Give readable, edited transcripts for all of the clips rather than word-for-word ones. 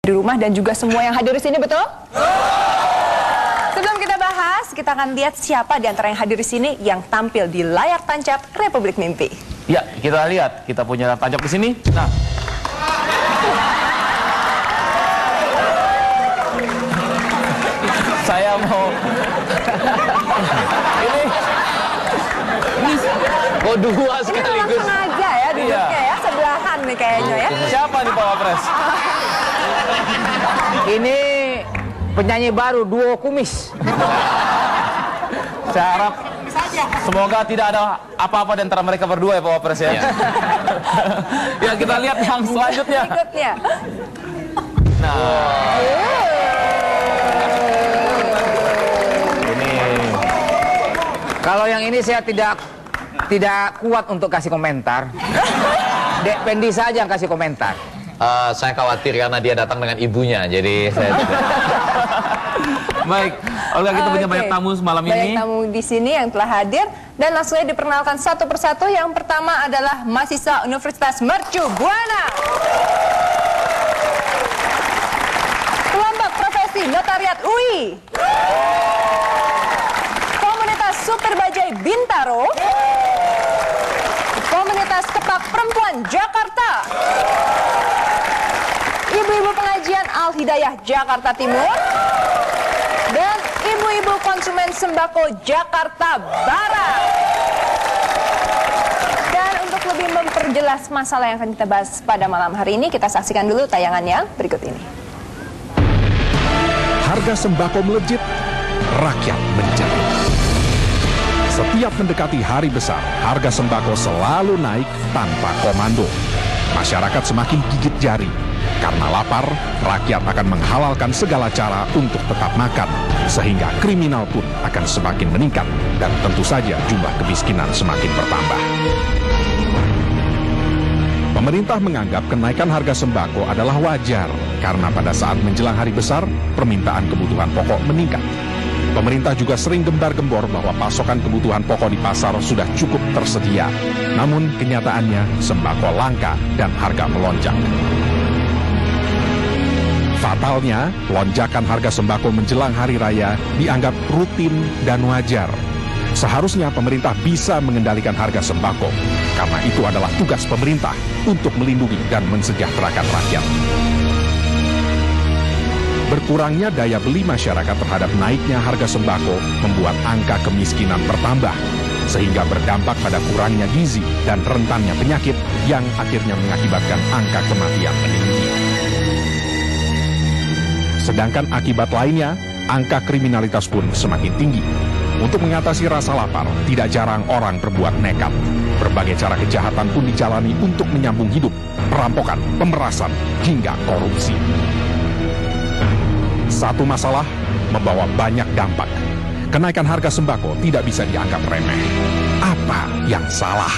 di rumah dan juga semua yang hadir di sini, betul? Sebelum kita bahas, kita akan lihat siapa di antara yang hadir di sini yang tampil di layar tancap Republik Mimpi. Ya, kita lihat, kita punya layar tancap di sini. Nah, saya mau ini oh dua sekaligus. Langsung aja ya duduknya ya, sebelahan nih kayaknya ya. Siapa nih Pak Wapres? Ini penyanyi baru, duo kumis. Saya harap semoga tidak ada apa-apa di antara mereka berdua ya Pak Wapres ya. Ya, kita lihat yang selanjutnya. Berikutnya. Nah, ini Kalau yang ini saya tidak kuat untuk kasih komentar. Dek Pendi saja yang kasih komentar. Saya khawatir karena dia datang dengan ibunya, jadi saya tidak. baik, Olga, kita punya banyak tamu malam ini. Banyak tamu di sini yang telah hadir dan langsung saja diperkenalkan satu persatu. Yang pertama adalah mahasiswa Universitas Mercu Buana. Kelompok Profesi Notariat UI. Komunitas Supir Bajai Bintaro. Komunitas Kepak Perempuan Jakarta. Ibu-ibu pengajian Al Hidayah Jakarta Timur. Dan ibu-ibu konsumen sembako Jakarta Barat. Dan untuk lebih memperjelas masalah yang akan kita bahas pada malam hari ini, kita saksikan dulu tayangan yang berikut ini. Harga sembako melejit, rakyat menjerit. Setiap mendekati hari besar, harga sembako selalu naik tanpa komando. Masyarakat semakin gigit jari. Karena lapar, rakyat akan menghalalkan segala cara untuk tetap makan, sehingga kriminal pun akan semakin meningkat, dan tentu saja jumlah kemiskinan semakin bertambah. Pemerintah menganggap kenaikan harga sembako adalah wajar, karena pada saat menjelang hari besar, permintaan kebutuhan pokok meningkat. Pemerintah juga sering gembar-gembor bahwa pasokan kebutuhan pokok di pasar sudah cukup tersedia. Namun kenyataannya sembako langka dan harga melonjak. Fatalnya, lonjakan harga sembako menjelang hari raya dianggap rutin dan wajar. Seharusnya pemerintah bisa mengendalikan harga sembako, karena itu adalah tugas pemerintah untuk melindungi dan mensejahterakan rakyat. Berkurangnya daya beli masyarakat terhadap naiknya harga sembako membuat angka kemiskinan bertambah, sehingga berdampak pada kurangnya gizi dan rentannya penyakit yang akhirnya mengakibatkan angka kematian meninggi. Sedangkan akibat lainnya, angka kriminalitas pun semakin tinggi. Untuk mengatasi rasa lapar, tidak jarang orang berbuat nekat. Berbagai cara kejahatan pun dijalani untuk menyambung hidup, perampokan, pemerasan, hingga korupsi. Satu masalah membawa banyak dampak. Kenaikan harga sembako tidak bisa dianggap remeh. Apa yang salah?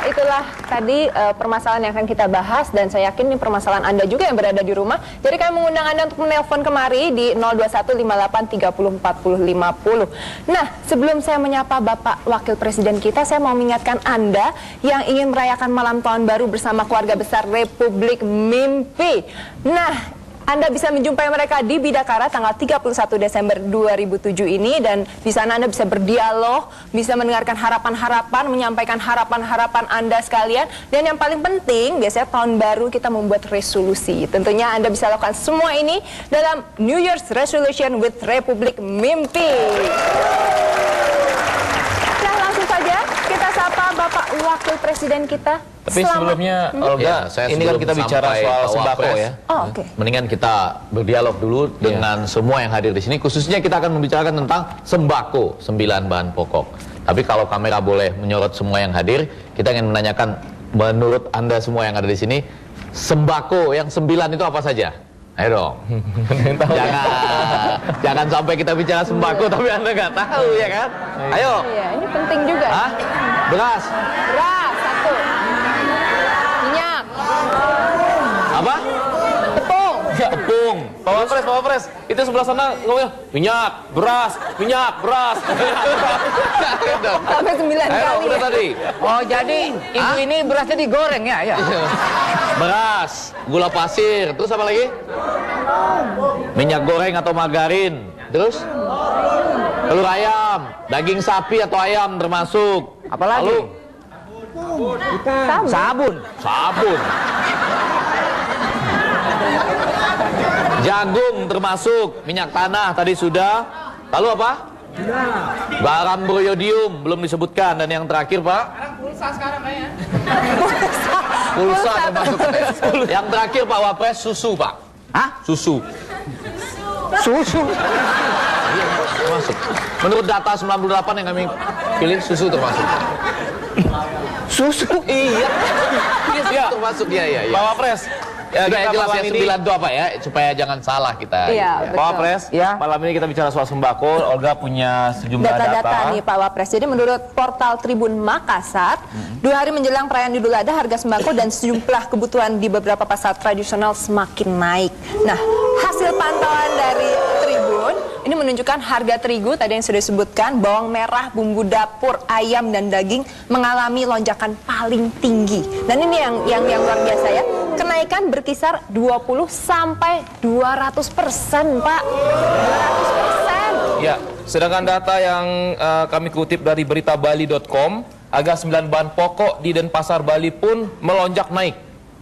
Itulah tadi permasalahan yang akan kita bahas, dan saya yakin ini permasalahan Anda juga yang berada di rumah. Jadi kami mengundang Anda untuk menelpon kemari di 02158304050. Nah, sebelum saya menyapa Bapak Wakil Presiden kita, saya mau mengingatkan Anda yang ingin merayakan malam tahun baru bersama keluarga besar Republik Mimpi. Nah, Anda bisa menjumpai mereka di Bidakara tanggal 31 Desember 2007 ini, dan di sana Anda bisa berdialog, bisa mendengarkan harapan-harapan, menyampaikan harapan-harapan Anda sekalian, dan yang paling penting biasanya tahun baru kita membuat resolusi. Tentunya Anda bisa lakukan semua ini dalam New Year's Resolution with Republik Mimpi. Nah, langsung saja kita sapa Bapak Wakil Presiden kita. Tapi sebelumnya, Olga, ini kan kita bicara soal sembako ya. Oh, oke. Mendingan kita berdialog dulu dengan semua yang hadir di sini. Khususnya kita akan membicarakan tentang sembako, 9 bahan pokok. Tapi kalau kamera boleh menyorot semua yang hadir, kita ingin menanyakan, menurut Anda semua yang ada di sini, sembako yang 9 itu apa saja? Ayo dong. Jangan sampai kita bicara sembako tapi Anda nggak tahu, ya kan? Ayo. Iya, ini penting juga. Hah? Beras. Beras, 1. Minyak. Apa? Tepung. Tepung. Pak Wapres, itu sebelah sana ngomongnya minyak, beras. Sampai 9 kali Udah ya. tadi. Oh, jadi ibu ini berasnya digoreng ya? Ya. Beras, gula pasir, terus apa lagi? Minyak goreng atau margarin, terus telur ayam, daging sapi atau ayam termasuk. Apalagi? Lalu Sabun. Jagung termasuk, minyak tanah tadi sudah. Lalu apa? Garam broyodium belum disebutkan, dan yang terakhir Pak? Pulsa termasuk. Yang terakhir Pak Wapres, susu Pak. Hah? Susu. Susu. Termasuk. Menurut data 98 yang kami pilih, susu termasuk. Susu. Iya. Iya, termasuk. Iya. Pak Wapres, ya, Sudah kita jelas malam ya, ini 9 itu apa ya, supaya jangan salah kita. Iya, Ya. betul. Pak Wapres, Ya. malam ini kita bicara soal sembako. Olga punya sejumlah Data-data data. nih Pak Wapres. Jadi menurut portal Tribun Makassar, 2 hari menjelang perayaan Idul Adha, harga sembako dan sejumlah kebutuhan di beberapa pasar tradisional semakin naik. Nah, hasil pantauan dari Tribun ini menunjukkan harga terigu tadi yang sudah disebutkan, bawang merah, bumbu dapur, ayam dan daging mengalami lonjakan paling tinggi. Dan ini yang luar biasa ya. Kenaikan berkisar 20 sampai 200%, Pak. 200%. Ya, sedangkan data yang kami kutip dari beritabali.com, harga 9 bahan pokok di Denpasar Bali pun melonjak naik.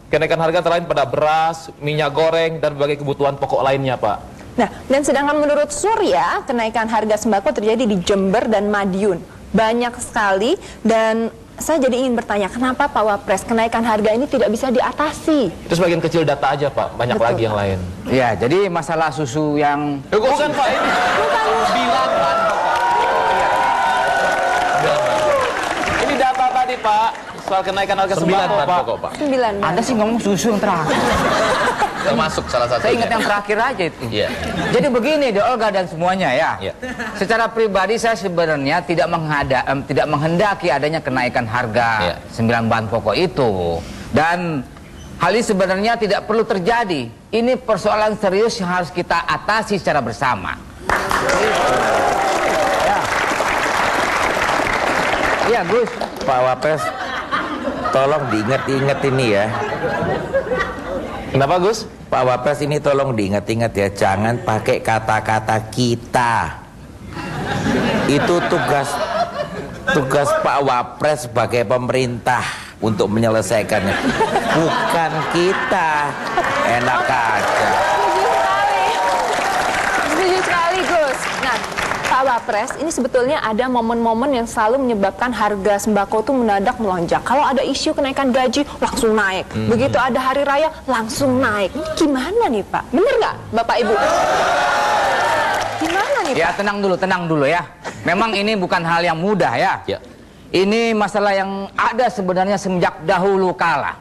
Kenaikan harga terlain pada beras, minyak goreng, dan berbagai kebutuhan pokok lainnya, Pak. Nah, dan sedangkan menurut Surya, kenaikan harga sembako terjadi di Jember dan Madiun. Banyak sekali, dan saya jadi ingin bertanya, kenapa Pak Wapres kenaikan harga ini tidak bisa diatasi? Itu sebagian kecil data aja, Pak. Banyak Betul. lagi yang lain. Ya, jadi masalah susu yang Bukan, Pak. Ini 9 bahan pokok. Ini data tadi, Pak. Soal kenaikan harga 9 sembako, bahan Pak. pokok Pak. 9 Anda sih ngomong susu yang terakhir. Termasuk salah satu. Saya ingat yang terakhir aja itu. Iya. Jadi begini, De Olga dan semuanya ya. Iya. Secara pribadi saya sebenarnya tidak menghendaki adanya kenaikan harga Iya. 9 bahan pokok itu. Dan hal ini sebenarnya tidak perlu terjadi. Ini persoalan serius yang harus kita atasi secara bersama. Ya, Gus. Pak Wapres, tolong diingat-ingat ini ya. Kenapa, Gus? Pak Wapres ini tolong diingat-ingat ya. Jangan pakai kata-kata kita. Itu tugas Pak Wapres sebagai pemerintah untuk menyelesaikannya. Bukan kita. Enak aja. Setuju sekali, Gus. Nah, Pak Wapres, ini sebetulnya ada momen-momen yang selalu menyebabkan harga sembako itu mendadak melonjak. Kalau ada isu kenaikan gaji, langsung naik. Begitu ada hari raya, langsung naik. Gimana nih, Pak? Bener nggak, Bapak Ibu? Gimana nih, Ya, Pak? tenang dulu ya. Memang ini bukan hal yang mudah ya. Ya. Ini masalah yang ada sebenarnya semenjak dahulu kala.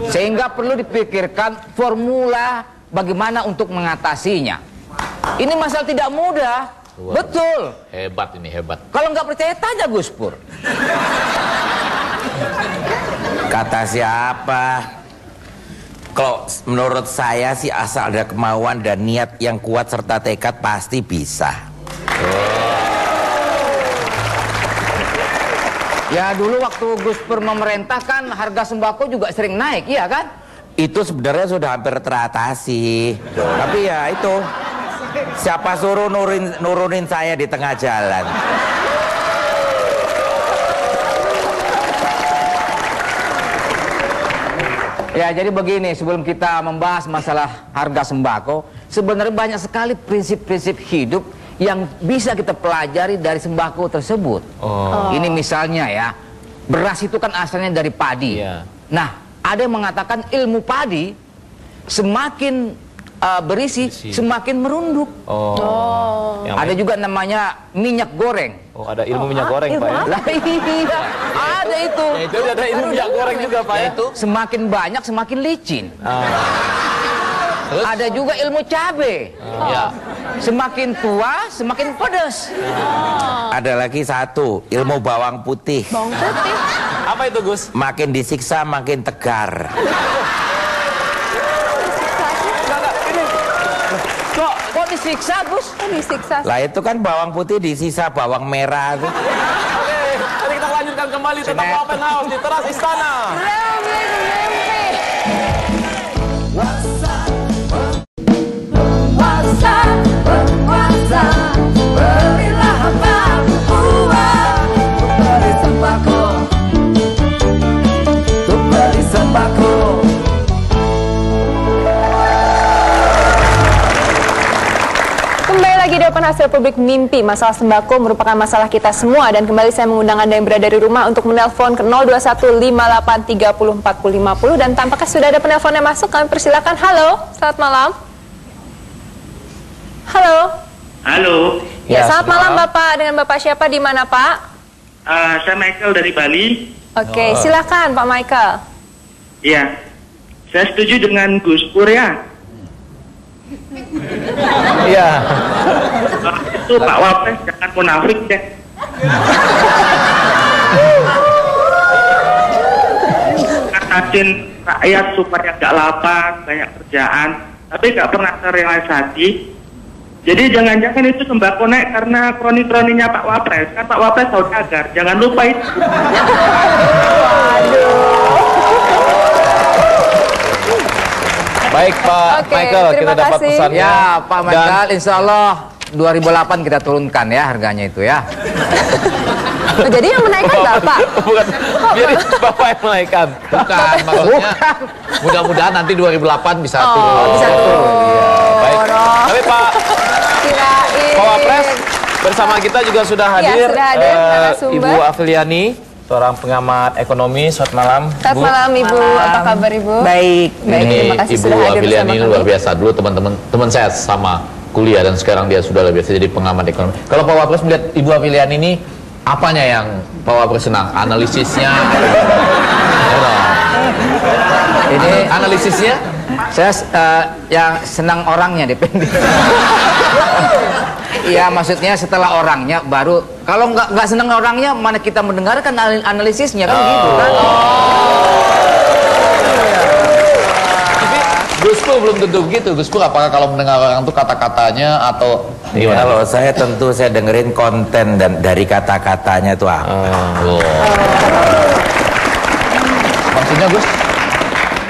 Sehingga perlu dipikirkan formula bagaimana untuk mengatasinya. Ini masalah tidak mudah. Wah. Betul. Hebat ini, hebat. Kalau nggak percaya tanya Gus Pur. Kata siapa? Kalau menurut saya sih asal ada kemauan dan niat yang kuat serta tekad pasti bisa. Ya dulu waktu Gus Pur memerintah kan harga sembako juga sering naik, iya kan? Itu sebenarnya sudah hampir teratasi. Tapi ya itu, siapa suruh nurunin saya di tengah jalan? Ya jadi begini, sebelum kita membahas masalah harga sembako, sebenarnya banyak sekali prinsip-prinsip hidup yang bisa kita pelajari dari sembako tersebut. Ini misalnya ya, beras itu kan asalnya dari padi. Iya. Nah, ada yang mengatakan ilmu padi semakin berisi, semakin merunduk. Yang Ada juga namanya minyak goreng. ada ilmu minyak goreng, ilmu Pak ya. apa? Lah iya, ada itu. Itu ada ilmu minyak goreng juga, Pak ya. Semakin banyak semakin licin. Ada juga ilmu cabe. Ya. Semakin tua semakin pedas. Ada lagi satu, ilmu bawang putih. Bawang putih. Apa itu, Gus? Makin disiksa makin tegar. disiksa, Gus? Kok disiksa? Lah itu kan bawang putih disisa bawang merah tuh. Oke, mari kita lanjutkan kembali tentang open house di teras istana. Republik Mimpi. Penguasa, berilah hamba uang untuk beli sembako, untuk beli sembako. Kembali lagi di Open House Republik Mimpi. Masalah sembako merupakan masalah kita semua. Dan kembali saya mengundang Anda yang berada di rumah untuk menelpon ke 02158304050. Dan tampaknya sudah ada penelpon yang masuk. Kami persilakan. Halo, selamat malam. Halo. Halo, Ya, selamat malam Bapak. Dengan Bapak siapa, di mana Pak? saya Michael dari Bali. Oke, silakan Pak Michael. Ya, saya setuju dengan Gus Pur ya. Iya. Itu Pak Wapres jangan munafik deh. Ngatasin rakyat supaya nggak lapar, banyak kerjaan, tapi nggak pernah terrealisasi. Jadi jangan-jangan itu sembako naik karena kroni-kroninya Pak Wapres. Kan Pak Wapres saudagar, jangan lupa itu. Baik Pak Oke, Michael, kita terima dapat kasih. pesannya. Ya, Pak Michael, insya Allah 2008 kita turunkan ya harganya itu ya. Oh, jadi yang menaikkan Bapak? Bukan, biar Bapak yang menaikkan. Bukan, maksudnya mudah-mudahan nanti 2008 bisa turun. Bisa turun. Baik. Tapi Pak Kirain. Wapres bersama kita juga sudah hadir, Ya, sudah hadir, narasumber. Ibu Afiliani, seorang pengamat ekonomi. Selamat malam, Selamat Bu. malam Ibu, apa kabar Ibu? Baik. Baik, Ini terima kasih Ibu sudah hadir Afiliani bersama ini kami. luar biasa. Dulu teman-teman saya sama kuliah dan sekarang dia sudah luar biasa jadi pengamat ekonomi. Kalau Pak Wapres melihat Ibu Afiliani ini, apanya yang Pak Wapres senang? Analisisnya? Ini Analisisnya? saya yang senang orangnya depende. Iya, maksudnya setelah orangnya baru, kalau nggak senang orangnya mana kita mendengarkan analisisnya kan gitu kan. Tapi Gus Pur belum tentu begitu. Gus Pur apakah kalau mendengar orang itu kata-katanya atau gimana? Kalau saya tentu saya dengerin konten dan dari kata-katanya tuh apa. Oh. Maksudnya Gus?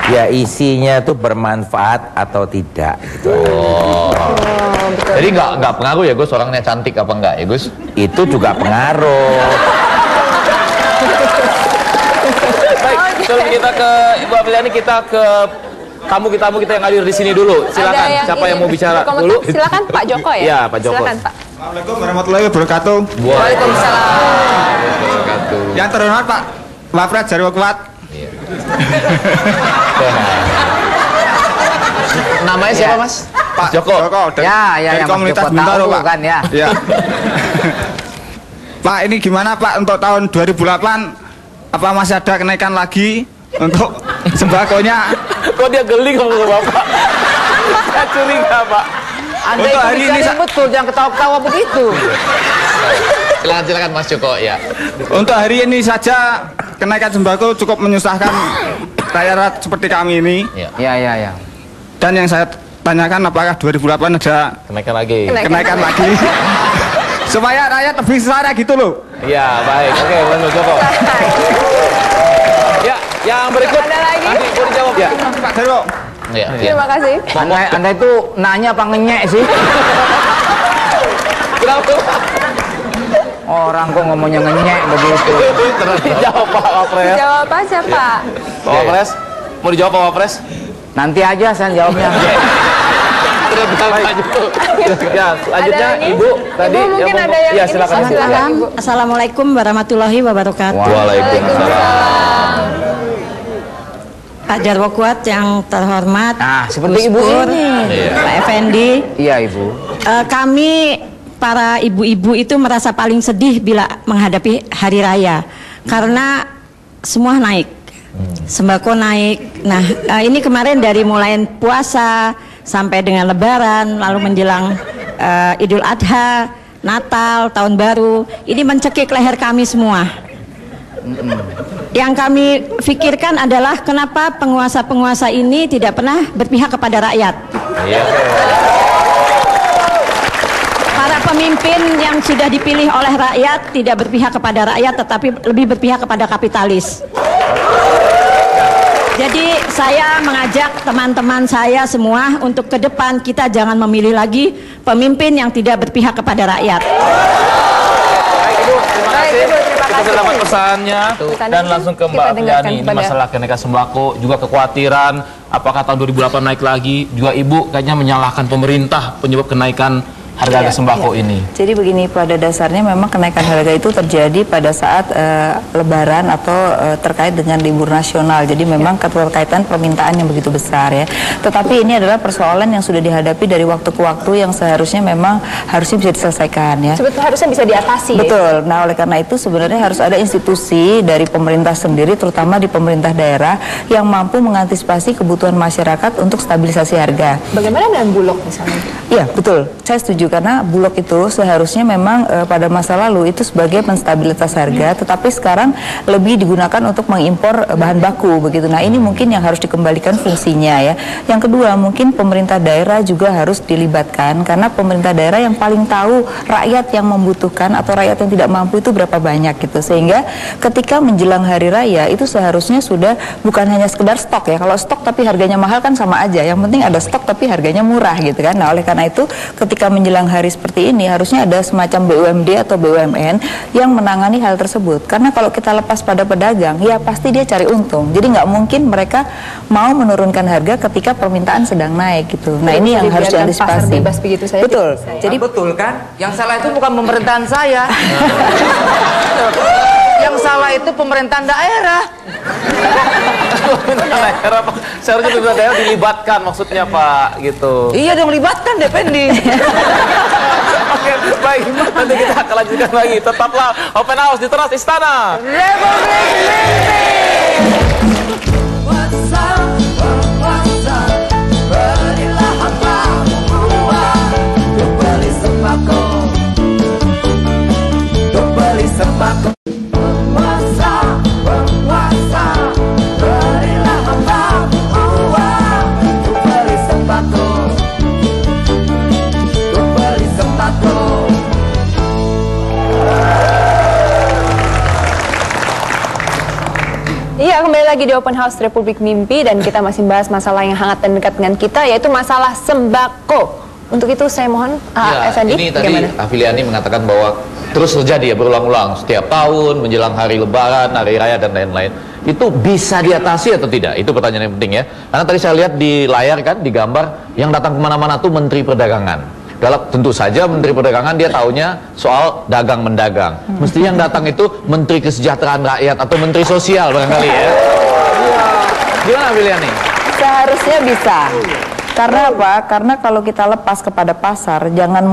Ya isinya tuh bermanfaat atau tidak gitu. Jadi nggak pengaruh ya Gus orangnya cantik apa enggak ya Gus? Itu juga pengaruh. Baik, sebelum kita ke Ibu Afiliani, kita ke tamu kita yang hadir di sini dulu. Silakan, Ada siapa yang ingin mau bicara berkomentar? dulu? Silakan Pak Joko ya. Iya, Pak Joko. Silakan Pak. Assalamualaikum warahmatullahi wabarakatuh. Waalaikumsalam. Yang terhormat Pak Wapres Jarwo Kuat. Namanya siapa Mas? Pak Joko. dari, Ya, dari Mas komunitas Joko Bintaro tahu Pak. kan ya. Ya. Pak, ini gimana Pak untuk tahun 2008? Apa masih ada kenaikan lagi untuk sembakonya? Kok dia geli ngomong ke Bapak? Saya curiga Pak. Anda Untuk itu hari ini, bicara yang betul, jangan ketawa-ketawa begitu. Silakan Mas Joko ya. Untuk hari ini saja kenaikan sembako cukup menyusahkan rakyat seperti kami ini. Ya. Dan yang saya tanyakan apakah 2008 ada Kenaikan lagi. kenaikan lagi? Supaya rakyat lebih sengsara gitu loh. Iya, baik. Oke, Mas Joko. Ya, yang berikut. Ada lagi? Nanti boleh dijawab ya. Pak Jarwo. Ya. Terima kasih. Anda itu nanya apa ngenyek sih? Kenapa? Orang kok ngomongnya ngenyek begitu. Dijawab Pak Wapres. Jawab aja Pak. Pak Wapres. Mau dijawab Pak Wapres? Nanti aja saya jawabnya. Ya, selanjutnya Ada lagi? Ibu tadi Ibu mungkin yang ada yang ya ini, silakan. silakan. Ibu. Assalamualaikum warahmatullahi wabarakatuh. Waalaikumsalam. Pak Jarwo Kuat yang terhormat, Nah, seperti ibu Gus Pur, ini. Pak Effendi, Iya, Ibu. kami para ibu-ibu itu merasa paling sedih bila menghadapi hari raya karena semua naik, sembako naik. Nah, ini kemarin dari mulai puasa sampai dengan Lebaran, lalu menjelang Idul Adha, Natal, Tahun Baru, ini mencekik leher kami semua. Yang kami pikirkan adalah kenapa penguasa-penguasa ini tidak pernah berpihak kepada rakyat. pemimpin yang sudah dipilih oleh rakyat tidak berpihak kepada rakyat, tetapi lebih berpihak kepada kapitalis. Jadi saya mengajak teman-teman saya semua untuk ke depan kita jangan memilih lagi pemimpin yang tidak berpihak kepada rakyat. Terima kasih. Kita sudah dapat pesannya dan langsung ke Mbak Afiliani. Ini masalah kenaikan sembako, juga kekhawatiran apakah tahun 2008 naik lagi. Juga Ibu kayaknya menyalahkan pemerintah penyebab kenaikan harga sembako ini. Jadi begini, pada dasarnya memang kenaikan harga itu terjadi pada saat Lebaran atau terkait dengan libur nasional. Jadi memang keterkaitan permintaan yang begitu besar ya. Tetapi ini adalah persoalan yang sudah dihadapi dari waktu ke waktu yang seharusnya memang harusnya bisa diselesaikan ya. Sebetulnya harusnya bisa diatasi. Betul. Nah oleh karena itu sebenarnya harus ada institusi dari pemerintah sendiri, terutama di pemerintah daerah yang mampu mengantisipasi kebutuhan masyarakat untuk stabilisasi harga. Bagaimana dengan Bulog misalnya? Iya betul. Saya setuju. Karena Bulog itu seharusnya memang pada masa lalu itu sebagai penstabilitas harga, tetapi sekarang lebih digunakan untuk mengimpor bahan baku begitu. Nah ini mungkin yang harus dikembalikan fungsinya ya. Yang kedua mungkin pemerintah daerah juga harus dilibatkan, karena pemerintah daerah yang paling tahu rakyat yang membutuhkan atau rakyat yang tidak mampu itu berapa banyak gitu. Sehingga ketika menjelang hari raya itu seharusnya sudah bukan hanya sekedar stok ya. Kalau stok tapi harganya mahal kan sama aja. Yang penting ada stok tapi harganya murah gitu kan. Nah oleh karena itu ketika menjelang hari seperti ini harusnya ada semacam BUMD atau BUMN yang menangani hal tersebut, karena kalau kita lepas pada pedagang ya pasti dia cari untung, jadi nggak mungkin mereka mau menurunkan harga ketika permintaan sedang naik gitu. Nah ini yang harus diantisipasi. Betul. Jadi betul kan, yang salah itu bukan pemerintahan saya. Yang salah itu pemerintahan daerah. Daerah, Pak. Seharusnya pemerintah daerah dilibatkan maksudnya Pak gitu. Iya dong, libatkan Dependi. Oke, baik. Nanti kita akan lanjutkan lagi. Tetaplah Open House di Teras Istana Republik Mimpi. Berilah hambamu uang untuk beli sembako, untuk beli sembako. Iya, kembali lagi di Open House Republik Mimpi dan kita masih bahas masalah yang hangat dan dekat dengan kita, yaitu masalah sembako. Untuk itu saya mohon Effendi, ini tadi Afiliani mengatakan bahwa terus terjadi ya berulang-ulang setiap tahun menjelang hari Lebaran, hari Raya dan lain-lain. Itu bisa diatasi atau tidak? Itu pertanyaan yang penting ya. Karena tadi saya lihat di layar kan, di gambar yang datang kemana-mana tuh Menteri Perdagangan. Kalau tentu saja Menteri Perdagangan dia taunya soal dagang-mendagang. Mesti yang datang itu Menteri Kesejahteraan Rakyat atau Menteri Sosial barangkali ya. Gimana Afiliani? Seharusnya bisa. Karena apa? Karena kalau kita lepas kepada pasar, jangan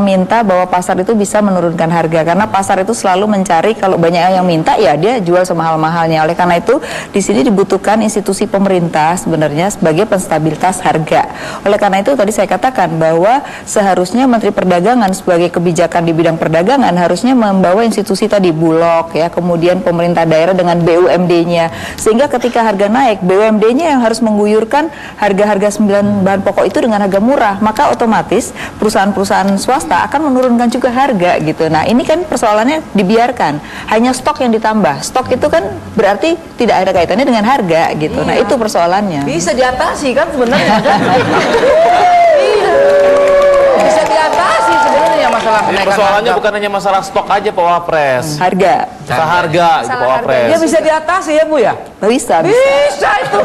minta bahwa pasar itu bisa menurunkan harga. Karena pasar itu selalu mencari, kalau banyak yang minta ya dia jual semahal-mahalnya. Oleh karena itu di sini dibutuhkan institusi pemerintah sebenarnya sebagai penstabilitas harga. Oleh karena itu tadi saya katakan bahwa seharusnya Menteri Perdagangan sebagai kebijakan di bidang perdagangan harusnya membawa institusi tadi Bulog ya, kemudian pemerintah daerah dengan BUMD-nya, sehingga ketika harga naik BUMD-nya yang harus mengguyurkan harga-harga 9 bahan pokok itu dengan harga murah, maka otomatis perusahaan-perusahaan swasta akan menurunkan juga harga gitu. Nah ini kan persoalannya dibiarkan, hanya stok yang ditambah. Stok itu kan berarti tidak ada kaitannya dengan harga gitu. Nah itu persoalannya. Bisa diatasi kan sebenarnya. Bisa diatasi sebenarnya masalah kenaikan. Persoalannya bukan hanya masalah stok aja Pak Wapres. Harga. Masalah harga gitu Pak Wapres. Ya bisa diatasi ya Bu ya? Bisa. Bisa itu.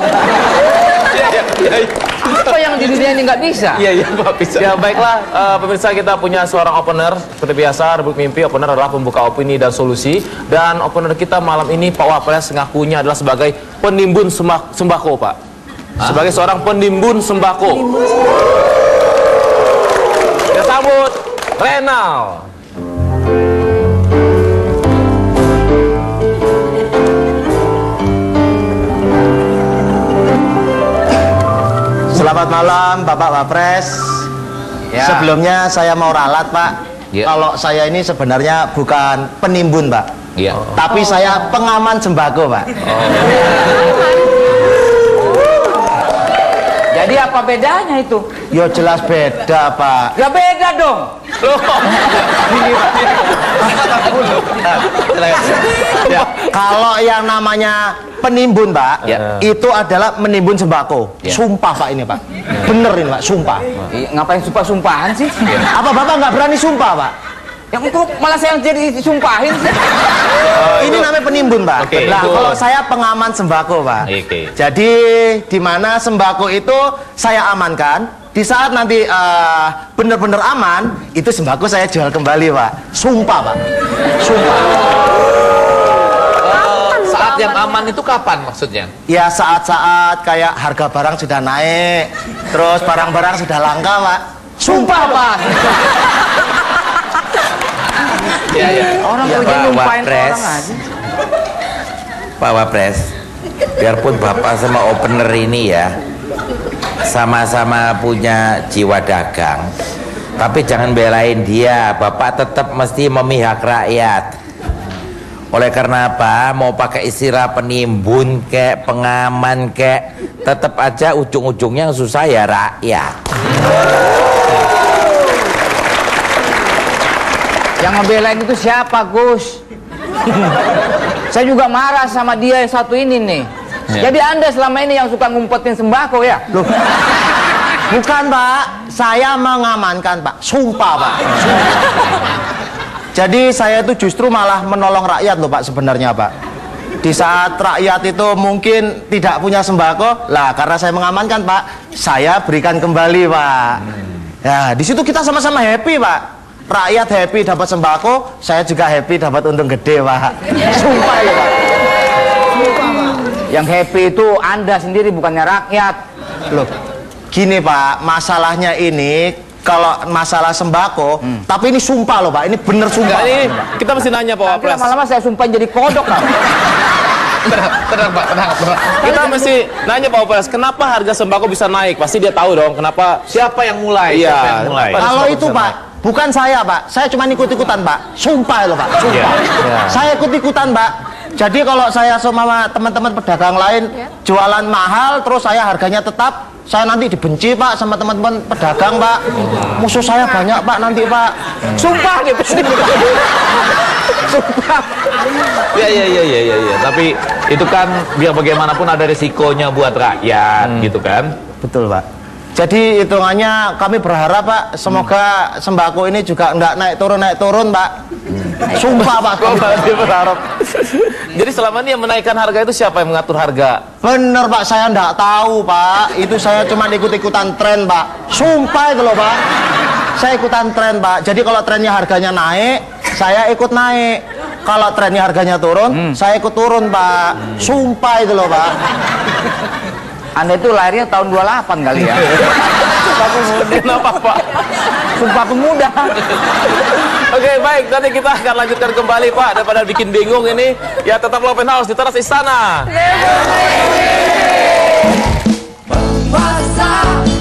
Apa yang di dunia ini nggak bisa? Iya Pak bisa. Ya baiklah pemirsa, kita punya seorang opener seperti biasa. Republik Mimpi opener adalah pembuka opini dan solusi, dan opener kita malam ini Pak Wapres ngakunya adalah sebagai penimbun sembako Pak. Sebagai seorang penimbun sembako. Kita sambut Renal. Selamat malam Bapak Wapres. Ya. Sebelumnya saya mau ralat Pak. Ya. Kalau saya ini sebenarnya bukan penimbun Pak. Ya. Tapi saya pengaman sembako Pak. Jadi apa bedanya itu? Ya jelas beda Pak. Ya beda dong. Ya, kalau yang namanya penimbun, Pak, itu adalah menimbun sembako. Sumpah, Pak, ini, Pak. Bener ini, Pak, sumpah. Ngapain sumpah-sumpahan sih? Apa Bapak nggak berani sumpah, Pak? Yang kok malah saya yang jadi sumpahin sih? Ini namanya penimbun, Pak. Nah, kalau saya pengaman sembako, Pak. Jadi di mana sembako itu saya amankan. Di saat nanti bener-bener aman, itu sembako saya jual kembali, Pak. Sumpah, Pak. Sumpah. Saat yang aman itu kapan maksudnya? Ya saat-saat kayak harga barang sudah naik, terus barang-barang sudah langka, Pak. Sumpah, Pak. Orang kerja nyumpahin orang aja. Pak Wapres, biarpun Bapak sama opener ini ya sama-sama punya jiwa dagang, tapi jangan belain dia. Bapak tetap mesti memihak rakyat. Oleh karena apa? Mau pakai istilah penimbun kek, pengaman kek, tetap aja ujung-ujungnya yang susah ya rakyat. Yang ngebelain itu siapa, Gus? Saya juga marah sama dia yang satu ini nih. Jadi Anda selama ini yang suka ngumpetin sembako ya? Loh. Bukan, Pak. Saya mengamankan, Pak. Sumpah, Pak. Sumpah. Jadi saya itu justru malah menolong rakyat loh, Pak, sebenarnya, Pak. Di saat rakyat itu mungkin tidak punya sembako, lah karena saya mengamankan, Pak, saya berikan kembali, Pak. Ya, di situ kita sama-sama happy, Pak. Rakyat happy dapat sembako, saya juga happy dapat untung gede, Pak. Sumpah ya, Pak. Yang happy itu Anda sendiri, bukannya rakyat. Loh, gini, Pak, masalahnya ini kalau masalah sembako, tapi ini sumpah loh, Pak, ini bener sumpah. Ini kita mesti nanya, Pak Wapres. Lama-lama saya sumpah jadi kodok, Pak. Tenang, Pak, tenang. Kita mesti nanya, Pak Wapres, kenapa harga sembako bisa naik? Pasti dia tahu dong kenapa. Siapa yang mulai? Iya. Siapa yang mulai? Kalau itu, Pak, bukan saya, Pak. Saya cuma ikut-ikutan, Pak. Sumpah loh, Pak. Sumpah. Saya ikut-ikutan, Pak. Jadi kalau saya sama teman-teman pedagang lain jualan mahal, terus saya harganya tetap, saya nanti dibenci, Pak, sama teman-teman pedagang, Pak. Musuh saya banyak, Pak, nanti, Pak. Sumpah gitu. Sumpah. Iya. Tapi itu kan biar bagaimanapun ada resikonya buat rakyat, gitu kan? Betul, Pak. Jadi hitungannya kami berharap, Pak, semoga sembako ini juga enggak naik turun, Pak. Sumpah, Pak, kami berharap. Jadi selama ini yang menaikkan harga itu siapa yang mengatur harga? Bener, Pak, saya enggak tahu, Pak. Itu saya cuma ikut-ikutan tren, Pak. Sumpah itu loh, Pak. Saya ikutan tren, Pak. Jadi kalau trennya harganya naik, saya ikut naik. Kalau trennya harganya turun, saya ikut turun, Pak. Sumpah itu loh, Pak. Anda itu lahirnya tahun 28 kali ya? Sumpah pemuda. Kenapa, Pak? Sumpah pemuda. Oke, baik. Nanti kita akan lanjutkan kembali, Pak. Daripada bikin bingung ini, ya tetap open house di teras istana.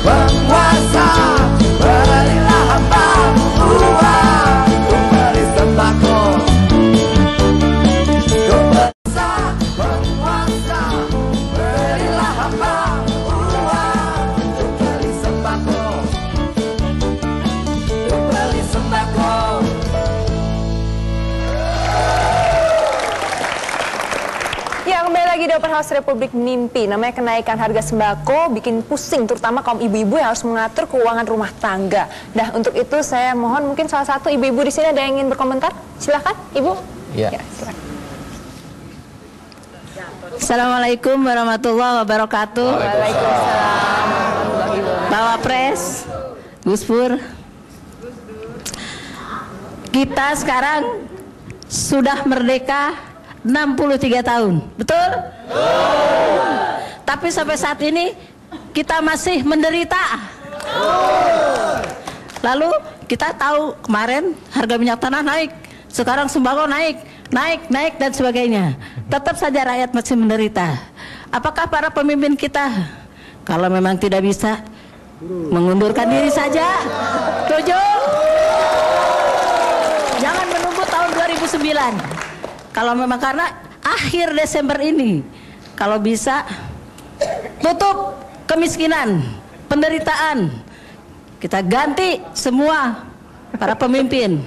Penguasa, berilah hamba uang untuk beli sembako. Penguasa, berilah hamba uang untuk beli sembako. Untuk beli sembako. Ya, kembali lagi di Open House Republik Mimpi. Namanya kenaikan harga sembako bikin pusing, terutama kaum ibu-ibu yang harus mengatur keuangan rumah tangga. Nah, untuk itu saya mohon mungkin salah satu ibu-ibu di sini ada yang ingin berkomentar. Silakan, Ibu. Iya. Ya, silakan. Assalamualaikum warahmatullahi wabarakatuh. Waalaikumsalam. Pak Wapres, Gus Pur, kita sekarang sudah merdeka 63 tahun, betul? Tapi sampai saat ini kita masih menderita. Lalu kita tahu kemarin harga minyak tanah naik, sekarang sembako naik dan sebagainya. Tetap saja rakyat masih menderita. Apakah para pemimpin kita kalau memang tidak bisa mengundurkan diri saja? Setuju? Jangan menunggu tahun 2009. Kalau memang karena akhir Desember ini, kalau bisa tutup kemiskinan, penderitaan, kita ganti semua para pemimpin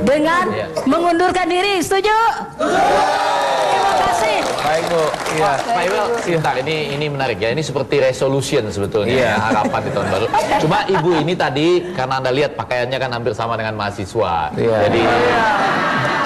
dengan mengundurkan diri. Setuju? Terima kasih. Baik Bu. Iya. Pak Iwel, sebentar, ini menarik ya. Ini seperti resolution sebetulnya, ya, harapan di tahun baru. Cuma Ibu ini tadi karena Anda lihat pakaiannya kan hampir sama dengan mahasiswa. Jadi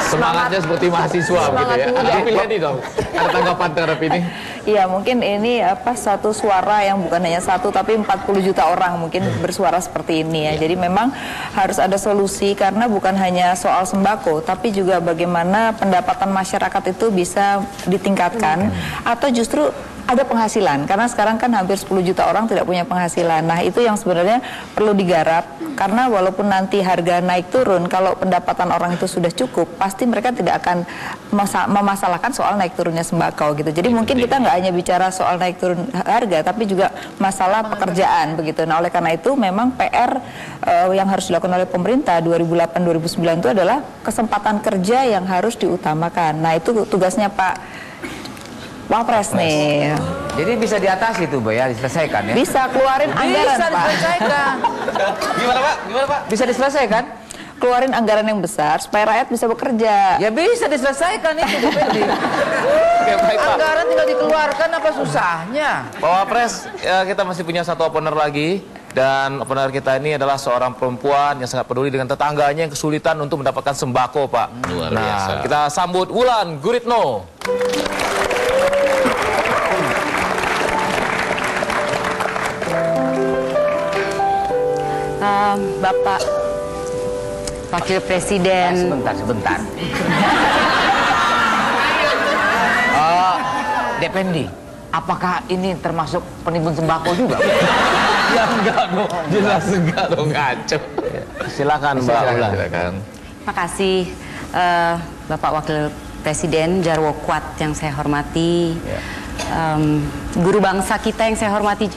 semangatnya seperti mahasiswa begitu ya. Ada pilihan nih dong. Ada tanggapan terhadap ini? Iya, mungkin ini satu suara yang bukan hanya satu tapi 40 juta orang mungkin bersuara seperti ini ya. Jadi memang harus ada solusi karena bukan hanya soal sembako tapi juga bagaimana pendapatan masyarakat itu bisa ditingkatkan atau justru ada penghasilan karena sekarang kan hampir 10 juta orang tidak punya penghasilan. Nah, itu yang sebenarnya perlu digarap karena walaupun nanti harga naik turun, kalau pendapatan orang itu sudah cukup, pasti mereka tidak akan memasalahkan soal naik turunnya sembako gitu. Jadi mungkin kita nggak hanya bicara soal naik turun harga, tapi juga masalah pekerjaan begitu. Nah, oleh karena itu memang PR yang harus dilakukan oleh pemerintah 2008-2009 itu adalah kesempatan kerja yang harus diutamakan. Nah, itu tugasnya Pak Wapres nih. Jadi bisa diatasi itu, Bu, ya, diselesaikan ya? Bisa keluarin anggaran, bisa Pak. diselesaikan. Gimana Pak? Gimana Pak? Bisa diselesaikan? Keluarin anggaran yang besar supaya rakyat bisa bekerja. Ya bisa diselesaikan itu, Bu Fendi. Anggaran tinggal dikeluarkan, apa susahnya? Pak Wapres, ya, kita masih punya satu opener lagi. Dan opener kita ini adalah seorang perempuan yang sangat peduli dengan tetangganya yang kesulitan untuk mendapatkan sembako, Pak. Luar biasa. Kita sambut Wulan Guritno. Bapak Wakil Presiden. Sebentar. Dependi, apakah ini termasuk penimbun sembako juga? Ya enggak dong, jelas enggak dong, ngaco. Silakan Mbak Wulan. Silakan. Makasih Bapak Wakil Presiden Jarwo Kuat yang saya hormati, guru bangsa kita yang saya hormati,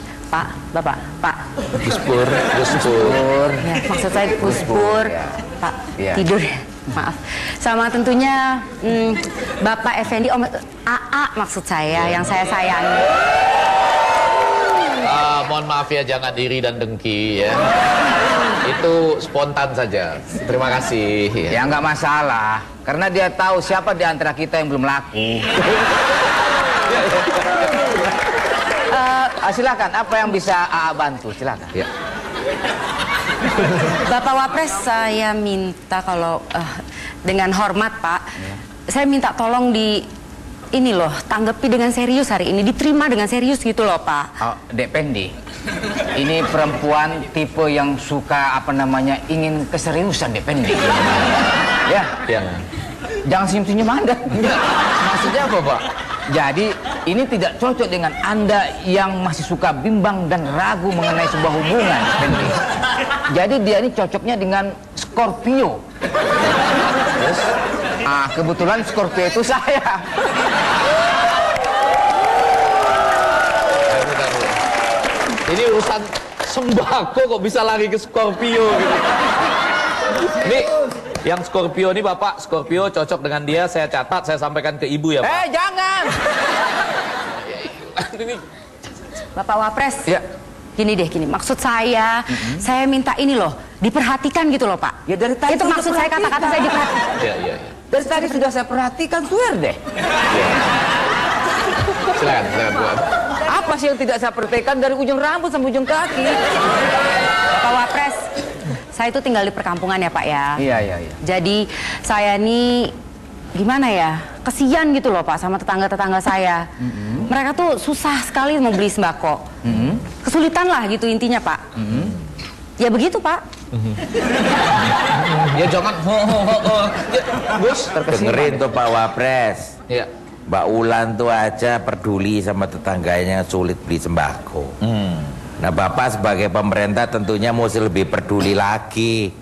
Bapak. Guspur. Ya, maksud saya Guspur, Pak, tidur ya. Maaf. Sama tentunya Bapak Effendi, AA maksud saya, yang saya sayangi. Mohon maaf ya, jangan iri dan dengki ya. Itu spontan saja. Terima kasih. Ya nggak masalah, karena dia tahu siapa di antara kita yang belum laku. Silakan, apa yang bisa AA bantu? Silakan. Ya. Bapak Wapres, saya minta kalau dengan hormat Pak, saya minta tolong ini loh, tanggapi dengan serius hari ini, diterima dengan serius gitu loh Pak. Dek Pendi, ini perempuan tipe yang suka ingin keseriusan, Dek Pendi. Ya. Jangan senyum-senyum Anda. Maksudnya apa, Pak? Jadi ini tidak cocok dengan Anda yang masih suka bimbang dan ragu mengenai sebuah hubungan, Pendi. Jadi dia ini cocoknya dengan Scorpio. Terus, kebetulan Scorpio itu saya. Ini urusan sembako kok bisa lari ke Scorpio gitu. Ini yang Scorpio ini Bapak, Scorpio cocok dengan dia, saya catat, saya sampaikan ke Ibu ya Pak. Jangan! Bapak Wapres, ya. Gini, maksud saya, saya minta ini loh, diperhatikan gitu loh Pak. Ya dari tadi itu maksud saya, kata-kata saya diperhatikan. Iya. Dari tadi sudah saya perhatikan, swear deh. Silakan buat. Apa sih yang tidak saya perhatikan dari ujung rambut sampai ujung kaki? Bapak Wapres, saya itu tinggal di perkampungan ya Pak ya. Iya. Jadi saya ini gimana ya, kesian gitu loh Pak sama tetangga-tetangga saya. Mereka tuh susah sekali mau beli sembako. Kesulitan lah gitu intinya Pak. Ya begitu Pak. Ya jangan Gus, dengerin tuh Pak Wapres. Ya. Mbak Wulan tuh aja peduli sama tetangganya yang sulit beli sembako. Nah, Bapak sebagai pemerintah tentunya mesti lebih peduli lagi.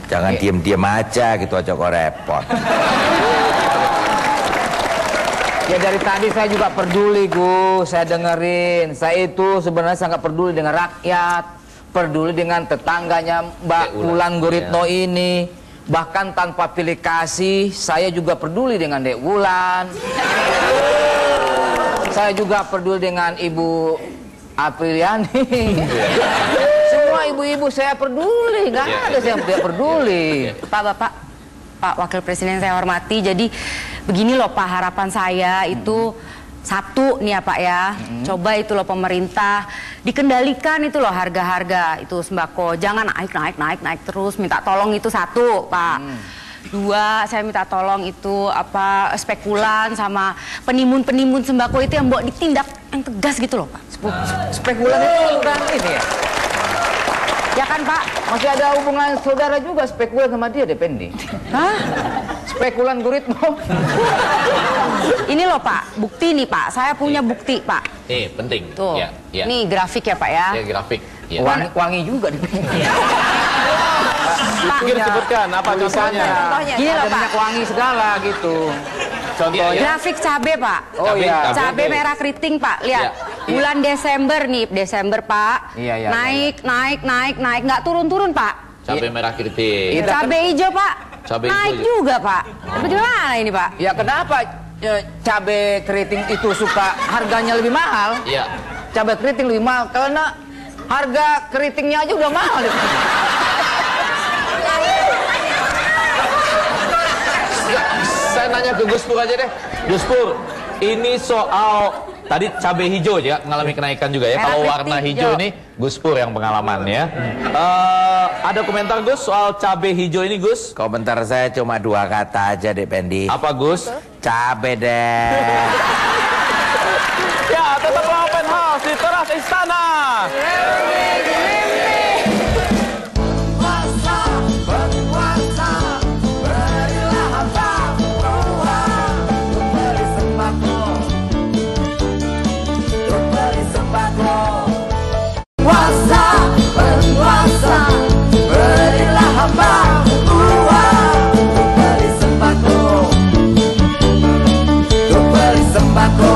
Jangan diem-diem aja gitu aja kok repot. Ya dari tadi saya juga peduli Gus, saya dengerin. Saya itu sebenarnya sangat peduli dengan rakyat, peduli dengan tetangganya Mbak Wulan Guritno ini. Bahkan tanpa pilih kasih, saya juga peduli dengan Dek Wulan. Saya juga peduli dengan Ibu Apriliani. Semua Bapak-bapak, ibu-ibu saya peduli, nggak ada yang tidak peduli. Pak, Bapak, Pak Wakil Presiden saya hormati. Jadi begini loh Pak, harapan saya itu satu nih ya Pak ya. Coba itu loh pemerintah dikendalikan itu loh harga-harga itu sembako. Jangan naik terus. Minta tolong itu satu Pak. Dua, saya minta tolong itu spekulan sama penimbun-penimbun sembako itu yang bawa ditindak yang tegas gitu loh Pak. Spekulan itu udah ini ya. Ya kan Pak? Masih ada hubungan saudara juga spekulan sama dia, Dependi. Hah? Spekulan Guritno. Ini loh Pak, bukti nih Pak. Saya punya bukti Pak. Nih, penting. Tuh, Ya, ya. nih grafik ya Pak ya. Ya, grafik. Ya. Wangi juga Dependi. Mungkin disebutkan apa contohnya? Gini loh Ada Pak. minyak wangi segala gitu. Contohnya. Grafik cabe Pak. Oh iya. Cabe merah keriting Pak. Lihat. Bulan Desember nih, Desember Pak. Iya, naik, nggak turun-turun Pak. Cabai merah keriting. Cabe hijau Pak. Cabai naik hijau. juga Pak. Bagaimana ini Pak? Ya kenapa cabai keriting itu suka harganya lebih mahal? Iya. Cabai keriting lebih mahal karena harga keritingnya aja udah mahal. Saya nanya ke Gus Pur aja deh. Gus Pur, ini soal tadi cabai hijau ya mengalami kenaikan juga ya. Merah Kalau keriting warna hijau hijau. ini Gus Pur yang pengalaman ya. Ada komentar Gus soal cabai hijau ini Gus? Komentar saya cuma 2 kata aja deh Pendi. Apa Gus? Cabe deh. Ya, tetap open house di teras istana. Penguasa, penguasa, berilah hamba uang untuk beli sembako, untuk beli sembako. Penguasa, penguasa, berilah hamba uang untuk beli sembako, untuk beli sembako.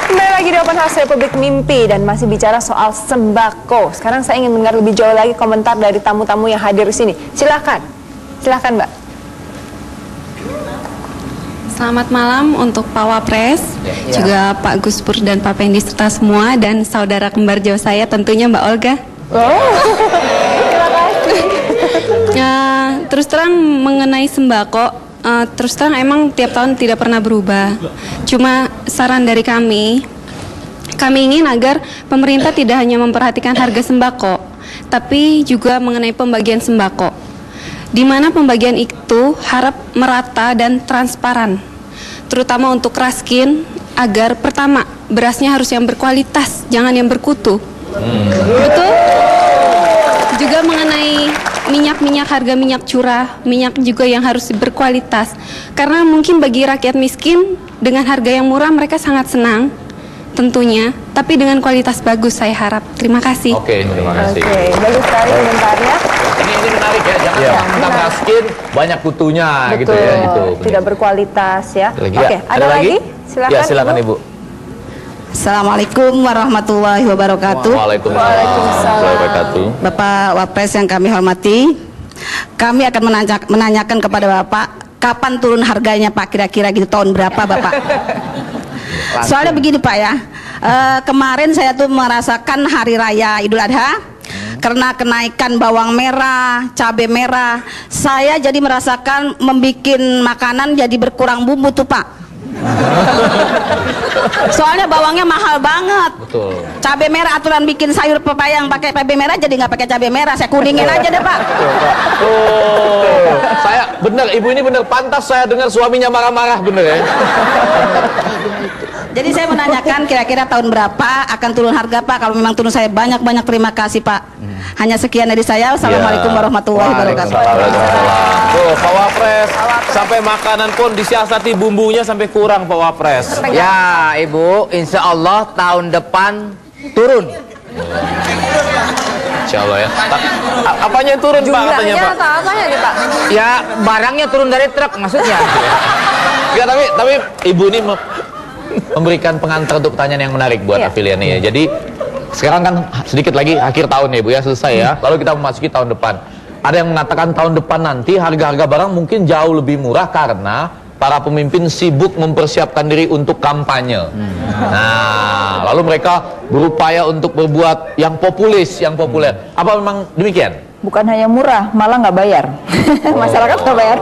Kembali lagi di Open House Republik Mimpi dan masih bicara soal sembako. Sekarang saya ingin mendengar lebih jauh lagi komentar dari tamu-tamu yang hadir di sini. Silakan, silakan Mbak. Selamat malam untuk Pak Wapres, juga Pak Gus Pur dan Pak Pendi serta semua dan saudara kembar jauh saya tentunya Mbak Olga. Terus terang mengenai sembako, terus terang emang tiap tahun tidak pernah berubah. Cuma saran dari kami ingin agar pemerintah tidak hanya memperhatikan harga sembako, tapi juga mengenai pembagian sembako, di mana pembagian itu harap merata dan transparan, terutama untuk raskin, agar pertama berasnya harus yang berkualitas, jangan yang berkutu. Betul? Juga mengenai minyak harga minyak curah, minyak juga yang harus berkualitas. Karena mungkin bagi rakyat miskin dengan harga yang murah mereka sangat senang tentunya, tapi dengan kualitas bagus saya harap. Terima kasih. Oke, terima kasih. Oke, bagus sekali komentarnya. Ini menarik ya, jangan mentang raskin banyak kutunya gitu Betul, ya gitu. tidak berkualitas ya. Lagi, Oke, ya? ada lagi? Silakan. Ya, silakan Ibu. Assalamualaikum warahmatullahi wabarakatuh. Waalaikumsalam warahmatullahi wabarakatuh. Bapak Wapres yang kami hormati, kami akan menanyakan kepada Bapak kapan turun harganya Pak, kira-kira gitu tahun berapa Bapak? Soalnya begini Pak ya, kemarin saya tuh merasakan hari raya Idul Adha, karena kenaikan bawang merah, cabai merah, saya jadi merasakan membuat makanan jadi berkurang bumbu tuh Pak. Soalnya bawangnya mahal banget. Betul. Cabai merah, aturan bikin sayur pepaya yang pakai cabai merah jadi nggak pakai cabai merah, saya kuningin aja deh Pak. Saya benar, Ibu ini benar pantas saya dengar suaminya marah-marah benar ya. Jadi saya menanyakan kira-kira tahun berapa akan turun harga Pak? Kalau memang turun saya banyak-banyak terima kasih Pak. Hanya sekian dari saya. Wassalamualaikum warahmatullahi wabarakatuh. Tuh, Pak Wapres, sampai makanan pun disiasati bumbunya sampai kurang Pak Wapres. Ya Ibu, insya Allah tahun depan turun. Insya Allah ya. Apanya yang turun Pak katanya Pak? Atau apanya nih Pak? Ya barangnya turun dari truk maksudnya. Ya, tapi Ibu ini memberikan pengantar untuk pertanyaan yang menarik buat afilian nih ya. Jadi sekarang kan sedikit lagi akhir tahun ya Bu ya, selesai ya. Lalu kita memasuki tahun depan. Ada yang mengatakan tahun depan nanti harga-harga barang mungkin jauh lebih murah karena para pemimpin sibuk mempersiapkan diri untuk kampanye. Nah, lalu mereka berupaya untuk berbuat yang populis, yang populer. Apa memang demikian? Bukan hanya murah, malah nggak bayar. Masyarakat nggak bayar.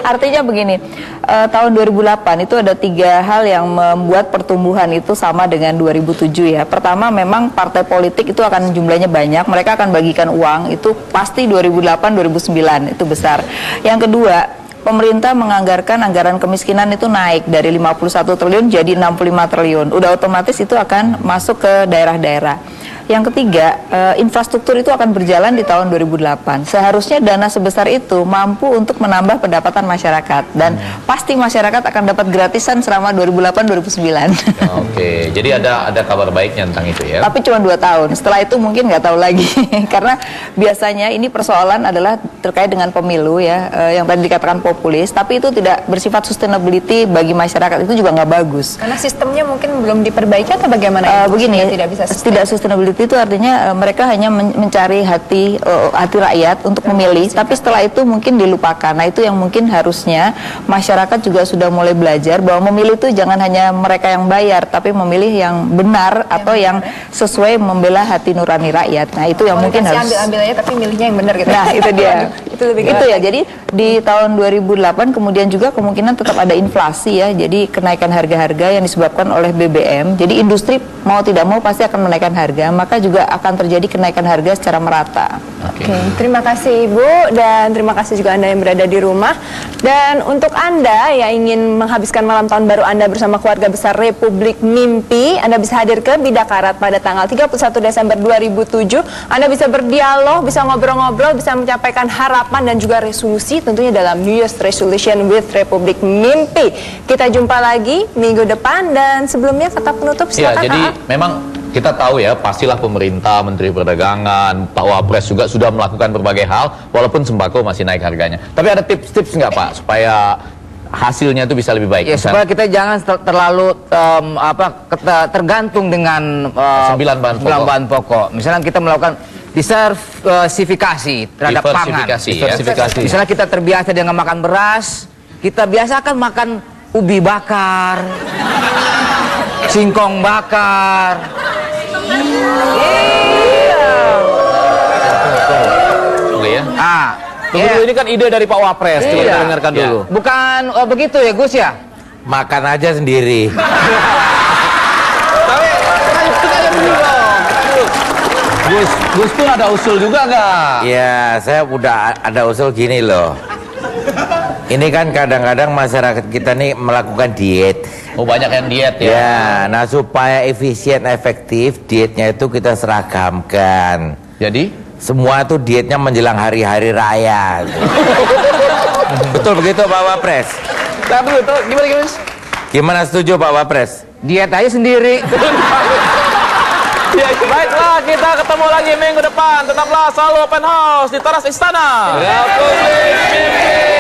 Artinya begini, tahun 2008 itu ada 3 hal yang membuat pertumbuhan itu sama dengan 2007 ya. Pertama, memang partai politik itu akan jumlahnya banyak, mereka akan bagikan uang, itu pasti 2008-2009 itu besar. Yang kedua, pemerintah menganggarkan anggaran kemiskinan itu naik dari 51 triliun jadi 65 triliun. Udah otomatis itu akan masuk ke daerah-daerah. Yang ketiga, infrastruktur itu akan berjalan di tahun 2008. Seharusnya dana sebesar itu mampu untuk menambah pendapatan masyarakat. Dan pasti masyarakat akan dapat gratisan selama 2008-2009. Oke, jadi ada kabar baiknya tentang itu ya? Tapi cuma 2 tahun, setelah itu mungkin nggak tahu lagi. Karena biasanya ini persoalan adalah terkait dengan pemilu ya, yang tadi dikatakan populis. Tapi itu tidak bersifat sustainability bagi masyarakat, itu juga nggak bagus. Karena sistemnya mungkin belum diperbaiki atau bagaimana? Begini, tidak bisa tidak sustainability itu artinya mereka hanya mencari hati rakyat untuk memilih, tapi setelah itu mungkin dilupakan. Nah, itu yang mungkin harusnya masyarakat juga sudah mulai belajar bahwa memilih itu jangan hanya mereka yang bayar, tapi memilih yang benar atau yang sesuai membela hati nurani rakyat. Nah, itu yang mungkin harus ambil aja tapi milihnya yang benar gitu. Nah, itu dia. Itu lebih itu ya. Jadi di tahun 2008 kemudian juga kemungkinan tetap ada inflasi ya. Jadi kenaikan harga-harga yang disebabkan oleh BBM. Jadi industri mau tidak mau pasti akan menaikkan harga, maka juga akan terjadi kenaikan harga secara merata. Oke, terima kasih Ibu, dan terima kasih juga Anda yang berada di rumah. Dan untuk Anda yang ingin menghabiskan malam tahun baru Anda bersama keluarga besar Republik Mimpi, Anda bisa hadir ke Bidakarat pada tanggal 31 Desember 2007. Anda bisa berdialog, bisa ngobrol-ngobrol, bisa menyampaikan harapan dan juga resolusi tentunya dalam New Year's Resolution with Republik Mimpi. Kita jumpa lagi minggu depan, dan sebelumnya kata penutup silakan. Ya, jadi memang kita tahu ya, pastilah pemerintah, Menteri Perdagangan, Pak Wapres juga sudah melakukan berbagai hal, walaupun sembako masih naik harganya. Tapi ada tips-tips nggak Pak, supaya hasilnya itu bisa lebih baik? Ya, supaya kita jangan terlalu tergantung dengan 9 bahan pokok. Misalnya kita melakukan diversifikasi terhadap pangan. Diversifikasi. Misalnya kita terbiasa dengan makan beras, kita biasakan makan ubi bakar, singkong bakar. Ya? Tunggu, ini kan ide dari Pak Wapres. Coba kita dengarkan dulu. Bukan begitu ya Gus ya? Makan aja sendiri. Tapi kan itu kayak dulu dong. Gus tuh ada usul juga nggak? Ya, saya udah ada usul gini loh. Ini kan kadang-kadang masyarakat kita nih melakukan diet. Oh, banyak yang diet ya? Ya, nah supaya efisien, efektif, dietnya itu kita seragamkan. Jadi? Semua tuh dietnya menjelang hari-hari raya. Betul begitu Pak Wapres? Nah, betul. Gimana? Gimana, setuju Pak Wapres? Diet aja sendiri. Ya, baiklah, kita ketemu lagi minggu depan. Tetaplah selalu open house di teras istana. Republik Mimpi.